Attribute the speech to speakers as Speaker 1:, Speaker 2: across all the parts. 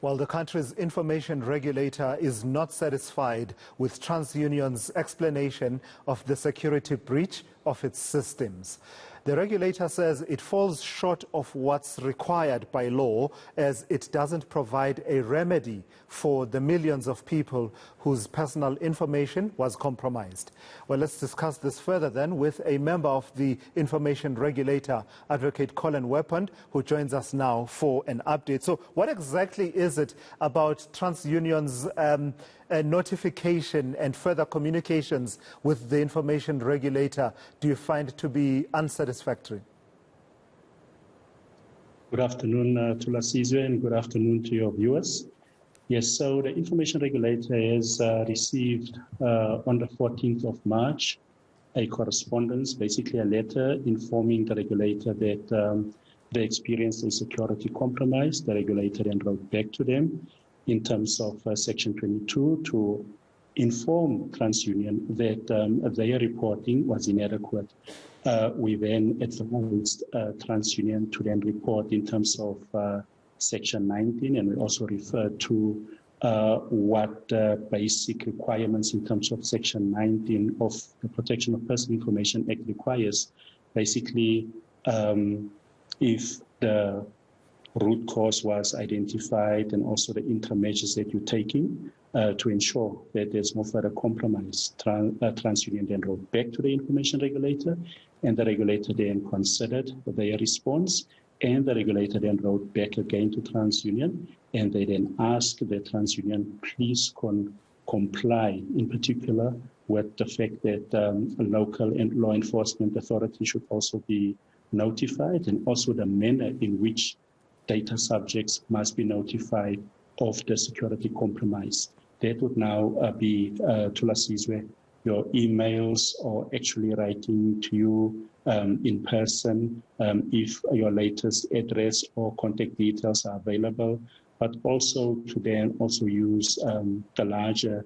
Speaker 1: Well, the country's information regulator is not satisfied with TransUnion's explanation of the security breach of its systems. The regulator says it falls short of what's required by law, as it doesn't provide a remedy for the millions of people whose personal information was compromised. Well, let's discuss this further then with a member of the information regulator, Advocate Colin Weapon, who joins us now for an update. So what exactly is it about TransUnion's notification and further communications with the information regulator do you find to be unsatisfactory?
Speaker 2: Good afternoon to Lasizwe, and good afternoon to your viewers. Yes, so the information regulator has received on the 14th of March a correspondence, basically a letter informing the regulator that they experienced a security compromise. The regulator then wrote back to them in terms of Section 22 to inform TransUnion that their reporting was inadequate. We then advised TransUnion to then report in terms of Section 19, and we also referred to what basic requirements in terms of Section 19 of the Protection of Personal Information Act requires. Basically, if the root cause was identified, and also the interim measures that you're taking to ensure that there's no further compromise. TransUnion then wrote back to the information regulator, and the regulator then considered their response, and the regulator then wrote back again to TransUnion, and they then asked that TransUnion please comply, in particular with the fact that local and law enforcement authorities should also be notified, and also the manner in which data subjects must be notified of the security compromise. That would now be to Lasizwe, your emails, or actually writing to you in person if your latest address or contact details are available, but also to then also use the larger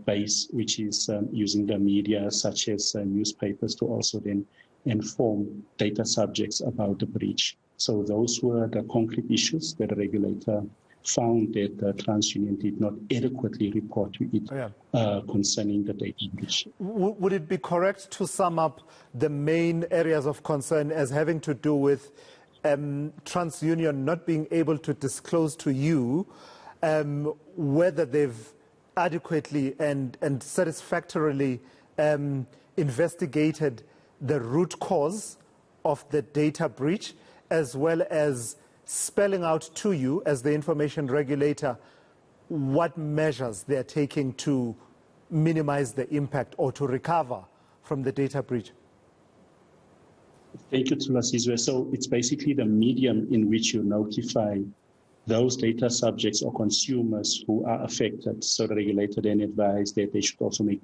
Speaker 2: base, which is using the media such as newspapers, to also then inform data subjects about the breach. So those were the concrete issues that the regulator found that TransUnion did not adequately report to it concerning the data breach.
Speaker 1: Would it be correct to sum up the main areas of concern as having to do with TransUnion not being able to disclose to you whether they've adequately and satisfactorily investigated the root cause of the data breach, as well as spelling out to you, as the information regulator, what measures they're taking to minimize the impact or to recover from the data breach?
Speaker 2: Thank you, Lasizwe. So it's basically the medium in which you notify those data subjects or consumers who are affected. So the regulator then advised that they should also make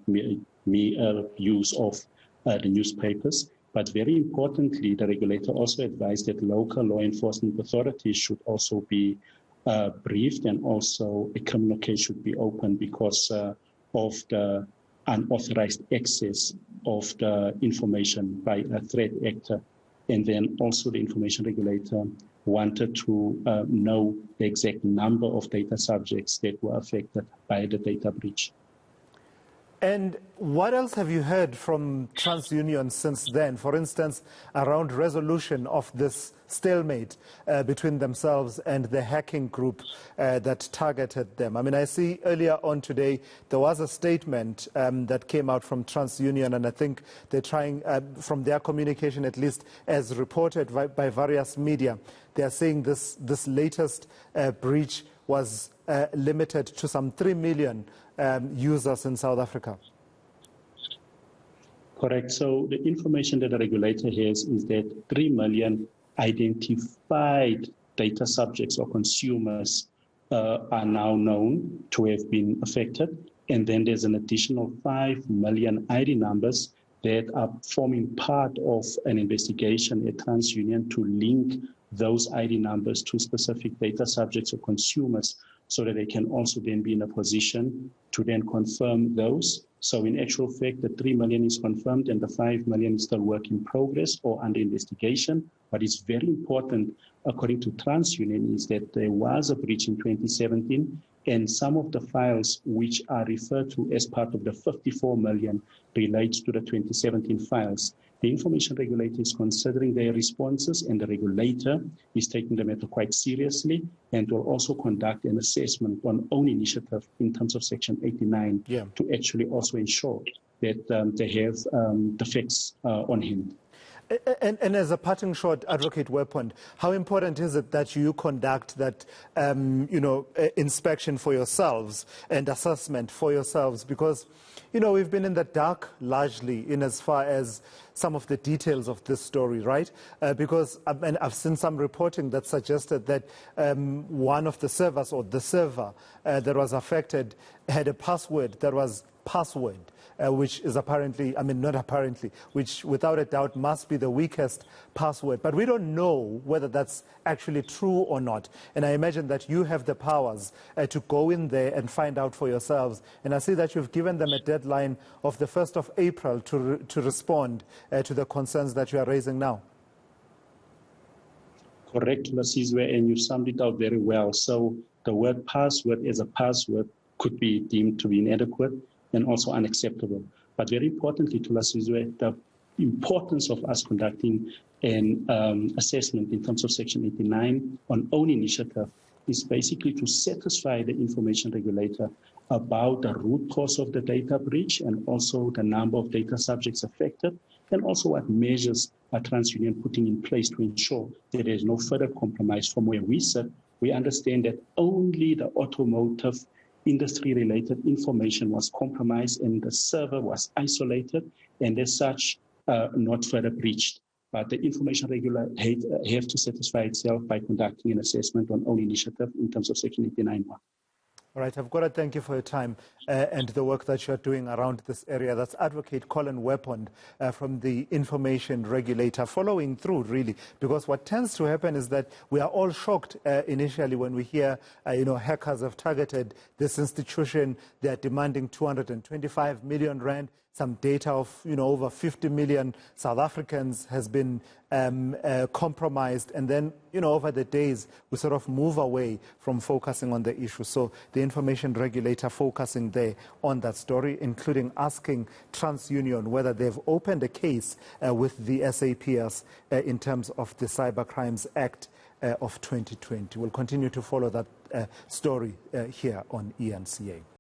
Speaker 2: use of the newspapers. But very importantly, the regulator also advised that local law enforcement authorities should also be briefed, and also a criminal case should be opened because of the unauthorized access of the information by a threat actor. And then also the information regulator wanted to know the exact number of data subjects that were affected by the data breach.
Speaker 1: And what else have you heard from TransUnion since then, for instance, around resolution of this stalemate between themselves and the hacking group that targeted them? I mean, I see earlier on today there was a statement that came out from TransUnion, and I think they're trying, from their communication at least, as reported by various media, they are saying this latest breach was limited to some 3 million users in South Africa.
Speaker 2: Correct. So the information that the regulator has is that 3 million identified data subjects or consumers are now known to have been affected. And then there's an additional 5 million ID numbers that are forming part of an investigation at TransUnion to link those ID numbers to specific data subjects or consumers, so that they can also then be in a position to then confirm those. So in actual fact, the 3 million is confirmed and the 5 million is still work in progress or under investigation, What is very important, according to TransUnion, is that there was a breach in 2017, and some of the files which are referred to as part of the 54 million relates to the 2017 files. The information regulator is considering their responses, and the regulator is taking the matter quite seriously and will also conduct an assessment on own initiative in terms of Section 89 to actually also ensure that they have the facts on hand.
Speaker 1: And as a parting shot, Advocate Weapon, how important is it that you conduct that, inspection for yourselves and assessment for yourselves? Because, we've been in the dark largely in as far as some of the details of this story, right? Because I've seen some reporting that suggested that one of the servers or the server that was affected had a password that was password. Which is apparently, not apparently, which without a doubt must be the weakest password. But we don't know whether that's actually true or not. And I imagine that you have the powers to go in there and find out for yourselves. And I see that you've given them a deadline of the 1st of April to respond to the concerns that you are raising now.
Speaker 2: Correct, Lasizwe, and you summed it out very well. So the word password as a password could be deemed to be inadequate and also unacceptable. But very importantly to Lasizwe, the importance of us conducting an assessment in terms of Section 89 on own initiative is basically to satisfy the information regulator about the root cause of the data breach and also the number of data subjects affected, and also what measures are TransUnion putting in place to ensure that there is no further compromise. From where we sit, we understand that only the automotive industry-related information was compromised and the server was isolated and as such not further breached. But the information regulator have to satisfy itself by conducting an assessment on own initiative in terms of Section 89.1.
Speaker 1: All right, I've got to thank you for your time and the work that you're doing around this area. That's Advocate Colin Weapon from the Information Regulator, following through, really, because what tends to happen is that we are all shocked initially when we hear, hackers have targeted this institution. They're demanding 225 million rand. Some data of, over 50 million South Africans has been compromised. And then, over the days, we sort of move away from focusing on the issue. So the Information Regulator focusing there on that story, including asking TransUnion whether they've opened a case with the SAPS in terms of the Cyber Crimes Act of 2020. We'll continue to follow that story here on ENCA.